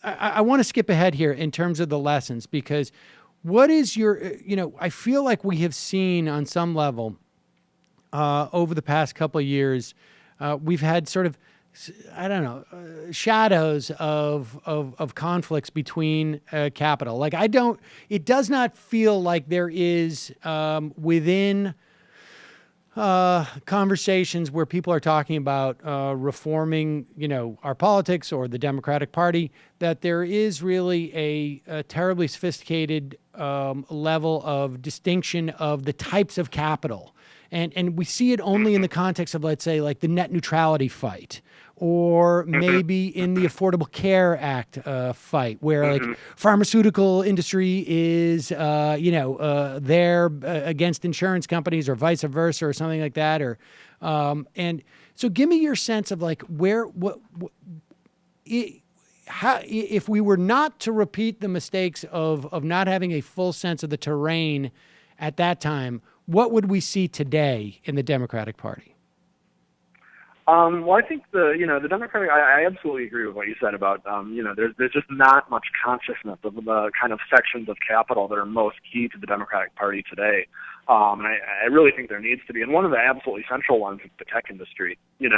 I want to skip ahead here in terms of the lessons, because what is your, I feel like we have seen on some level over the past couple of years, we've had sort of, I don't know, shadows of conflicts between capital. Like it does not feel like there is within conversations where people are talking about reforming, our politics or the Democratic Party, that there is really a terribly sophisticated level of distinction of the types of capital. And we see it only in the context of, let's say, like the net neutrality fight, or maybe in the Affordable Care Act fight, where like pharmaceutical industry is, there against insurance companies, or vice versa, or something like that. Or, and so, give me your sense of like how, if we were not to repeat the mistakes of not having a full sense of the terrain at that time, what would we see today in the Democratic Party? Well, I think the Democratic, I absolutely agree with what you said about, there's just not much consciousness of the kind of sections of capital that are most key to the Democratic Party today. And I really think there needs to be. And one of the absolutely central ones is the tech industry. In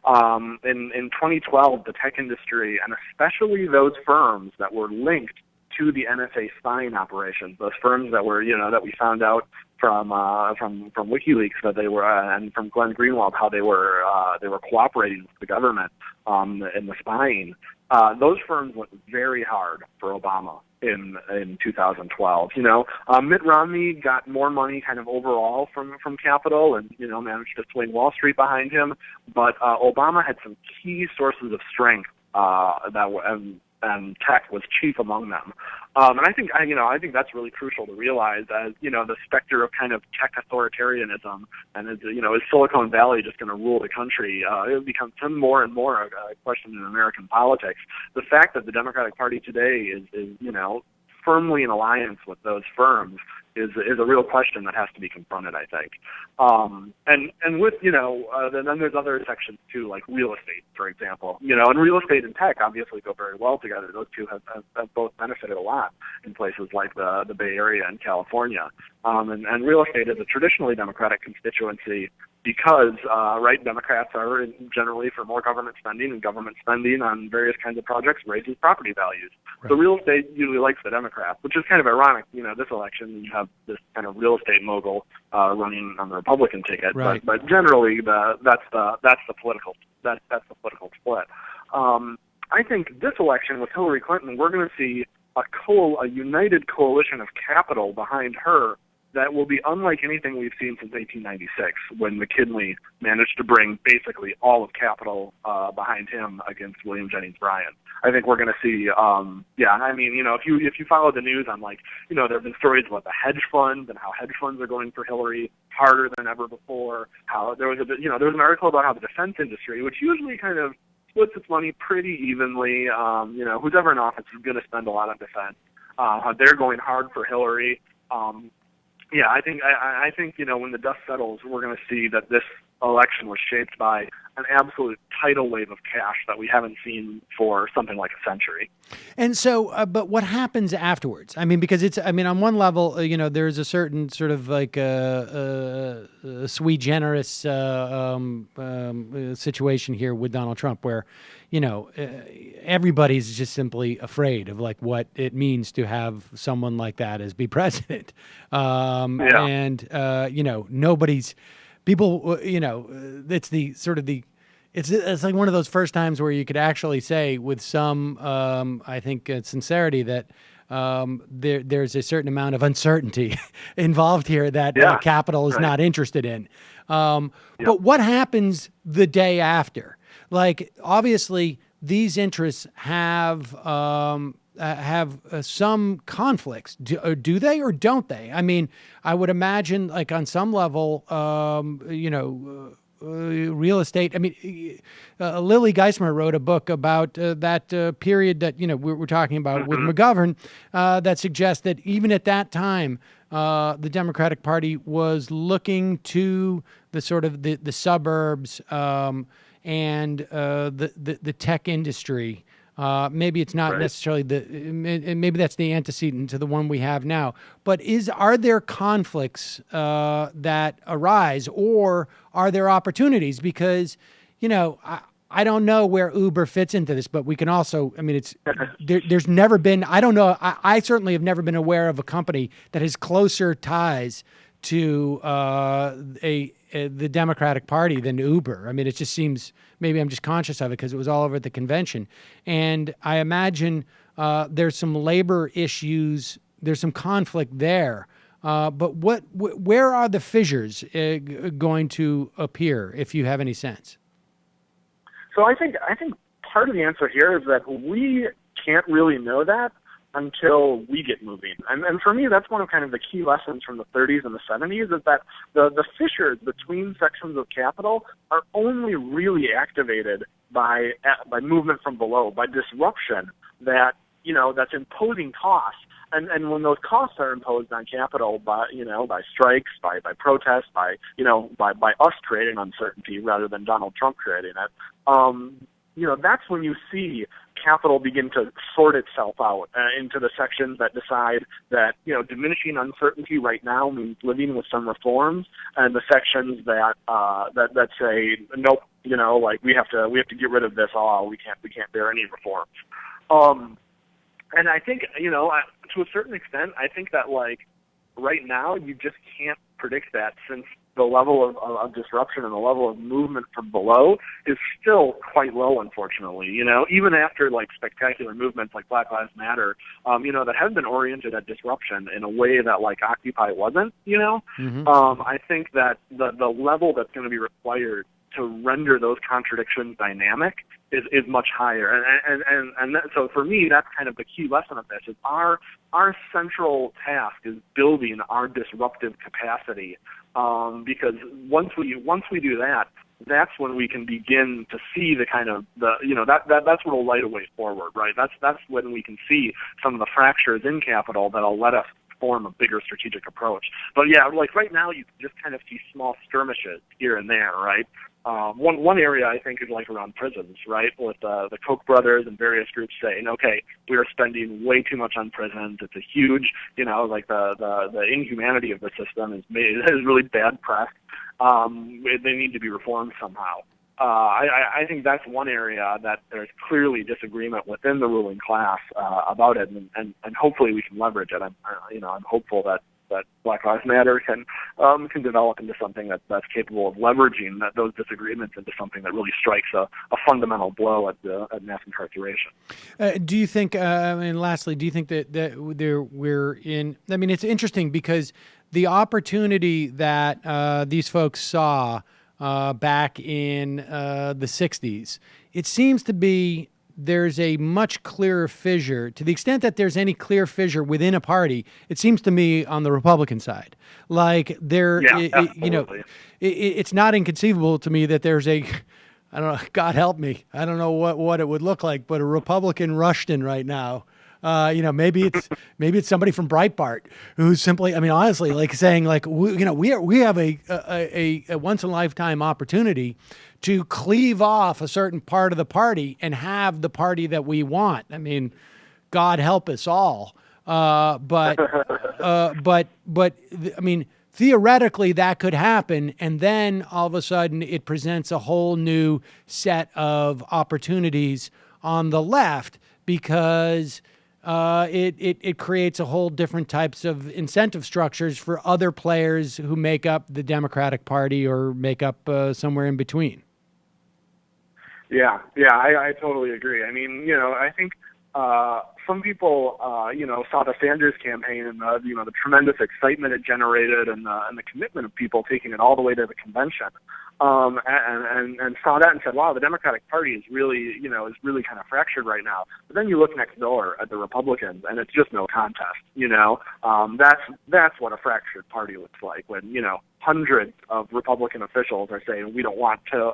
2012, the tech industry, and especially those firms that were linked to the NSA spying operations, those firms that were, that we found out from WikiLeaks that they were, and from Glenn Greenwald, how they were cooperating with the government in the spying. Those firms went very hard for Obama in 2012. Mitt Romney got more money kind of overall from capital, and managed to swing Wall Street behind him. But Obama had some key sources of strength and tech was chief among them. And I think that's really crucial to realize, as the specter of kind of tech authoritarianism, and is Silicon Valley just going to rule the country? It becomes more and more a question in American politics. The fact that the Democratic Party today is firmly in alliance with those firms is a real question that has to be confronted, I think. And with, then there's other sections too, like real estate, for example. And real estate and tech obviously go very well together. Those two have both benefited a lot in places like the Bay Area and California. And real estate is a traditionally Democratic constituency because, Democrats are generally for more government spending, and government spending on various kinds of projects raises property values. Right. So real estate usually likes the Democrats, which is kind of ironic. This election, you have this kind of real estate mogul running on the Republican ticket, right. but generally that's the political split. I think this election with Hillary Clinton, we're going to see a united coalition of capital behind her that will be unlike anything we've seen since 1896, when McKinley managed to bring basically all of capital behind him against William Jennings Bryan. I think we're going to see, if you follow the news on there have been stories about the hedge funds and how hedge funds are going for Hillary harder than ever before. How there was there was an article about how the defense industry, which usually kind of splits its money pretty evenly, who's ever in office is going to spend a lot on defense. How they're going hard for Hillary. I think when the dust settles, we're going to see that this election was shaped by an absolute tidal wave of cash that we haven't seen for something like a century. And so, but what happens afterwards? I mean, because on one level, there's a certain sort of like sui generis situation here with Donald Trump, where, everybody's just simply afraid of like what it means to have someone like that as be president. And, nobody's people, it's the sort of it's like one of those first times where you could actually say with some, I think, sincerity that there's a certain amount of uncertainty involved here that capital is not interested in. But what happens the day after? Like, obviously, these interests have some conflicts. Do they or don't they? I mean, I would imagine, like on some level, real estate. I mean, Lily Geismer wrote a book about that period that we're talking about with McGovern that suggests that even at that time, the Democratic Party was looking to the sort of the suburbs and the tech industry Maybe it's not Right. necessarily maybe that's the antecedent to the one we have now. But are there conflicts that arise, or are there opportunities? Because, I don't know where Uber fits into this, but we can also, I mean, there's never been, I don't know, I certainly have never been aware of a company that has closer ties to the Democratic Party than Uber. I mean, it just seems, maybe I'm just conscious of it because it was all over at the convention. And I imagine there's some labor issues, there's some conflict there. But where are the fissures going to appear, if you have any sense? So I think part of the answer here is that we can't really know that until we get moving. And for me, that's one of kind of the key lessons from the 30s and the 70s, is that the fissures between sections of capital are only really activated by movement from below, by disruption that's imposing costs. And when those costs are imposed on capital by strikes, by protests, by us creating uncertainty rather than Donald Trump creating it, that's when you see capital begin to sort itself out into the sections that decide that, diminishing uncertainty right now means living with some reforms, and the sections that say, nope, we have to get rid of this all. We can't bear any reforms. And I think, to a certain extent, I think that, right now, you just can't predict that, since the level of disruption and the level of movement from below is still quite low, unfortunately. Even after, spectacular movements like Black Lives Matter, that have been oriented at disruption in a way that, Occupy wasn't, I think that the level that's going to be required to render those contradictions dynamic is much higher, so for me, that's kind of the key lesson of this: is our central task is building our disruptive capacity, because once we do that, that's when we can begin to see the kind of that's what will light a way forward, right? That's when we can see some of the fractures in capital that'll let us form a bigger strategic approach. But yeah, right now, you can just kind of see small skirmishes here and there, right? One area I think is around prisons, right? With the Koch brothers and various groups saying, okay, we are spending way too much on prisons. It's a huge, the inhumanity of the system is really bad press. They need to be reformed somehow. I think that's one area that there's clearly disagreement within the ruling class about it, and hopefully we can leverage it. I'm hopeful that Black Lives Matter can develop into something that's capable of leveraging those disagreements into something that really strikes a fundamental blow at mass incarceration. Do you think? And lastly, do you think that we're in? I mean, it's interesting because the opportunity that these folks saw back in the 60s, it seems to be there's a much clearer fissure. To the extent that there's any clear fissure within a party, it seems to me on the Republican side. It's not inconceivable to me that there's I don't know, God help me, I don't know what it would look like, but a Republican Rushton right now. Maybe it's somebody from Breitbart who's simply, I mean, honestly, saying we have a once in a lifetime opportunity to cleave off a certain part of the party and have the party that we want. I mean, God help us all. But I mean, theoretically that could happen, and then all of a sudden it presents a whole new set of opportunities on the left, because it creates a whole different types of incentive structures for other players who make up the Democratic Party or make up somewhere in between. Yeah, I totally agree. I mean, I think some people, saw the Sanders campaign and the tremendous excitement it generated, and the commitment of people taking it all the way to the convention, and saw that and said, wow, the Democratic Party is really kind of fractured right now. But then you look next door at the Republicans, and it's just no contest. That's what a fractured party looks like, when hundreds of Republican officials are saying we don't want to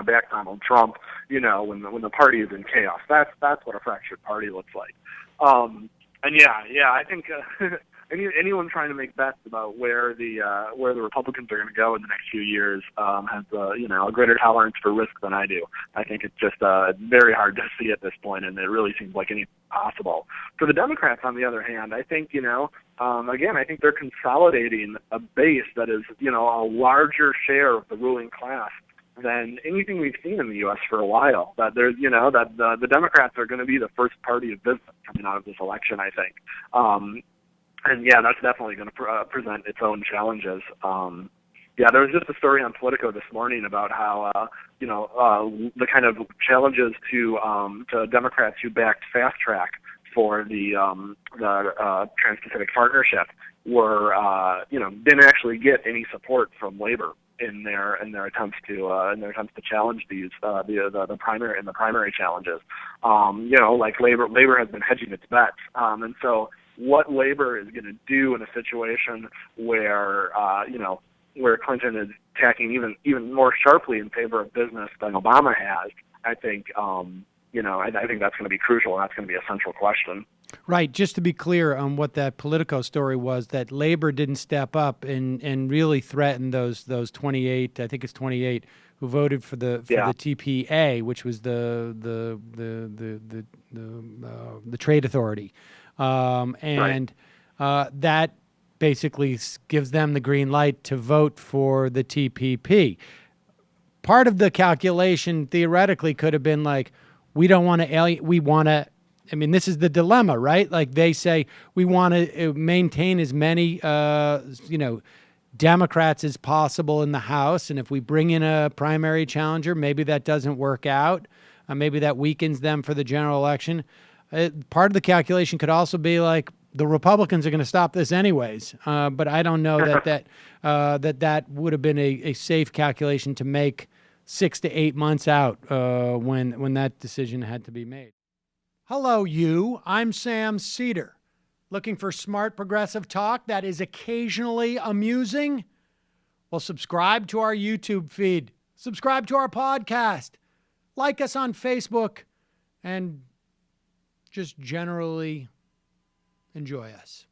back Donald Trump, when the party is in chaos. That's what a fractured party looks like. I think anyone trying to make bets about where the Republicans are going to go in the next few years has a greater tolerance for risk than I do. I think it's just very hard to see at this point, and it really seems like anything possible. For the Democrats, on the other hand, I think again, I think they're consolidating a base that is a larger share of the ruling class than anything we've seen in the U.S. for a while. That there's, that the Democrats are going to be the first party of business coming out of this election, I think. And yeah, that's definitely going to present its own challenges. There was just a story on Politico this morning about how, the kind of challenges to Democrats who backed Fast Track for the Trans-Pacific Partnership were, didn't actually get any support from labor in their attempts to challenge these the primary challenges. Like labor has been hedging its bets, and so what labor is going to do in a situation where where Clinton is attacking even more sharply in favor of business than Obama has, I think I think that's going to be crucial, and that's going to be a central question. Right. Just to be clear on what that Politico story was, that labor didn't step up and really threaten those 28, I think it's 28, who voted for the TPA, which was the trade authority, that basically gives them the green light to vote for the TPP. Part of the calculation theoretically could have been like, we don't want to this is the dilemma, right? Like they say, we want to maintain as many, Democrats as possible in the House. And if we bring in a primary challenger, maybe that doesn't work out. Maybe that weakens them for the general election. Part of the calculation could also be like, the Republicans are going to stop this anyways. But I don't know that would have been a safe calculation to make 6 to 8 months out when that decision had to be made. Hello, you. I'm Sam Seder. Looking for smart progressive talk that is occasionally amusing? Well, subscribe to our YouTube feed. Subscribe to our podcast. Like us on Facebook. And just generally enjoy us.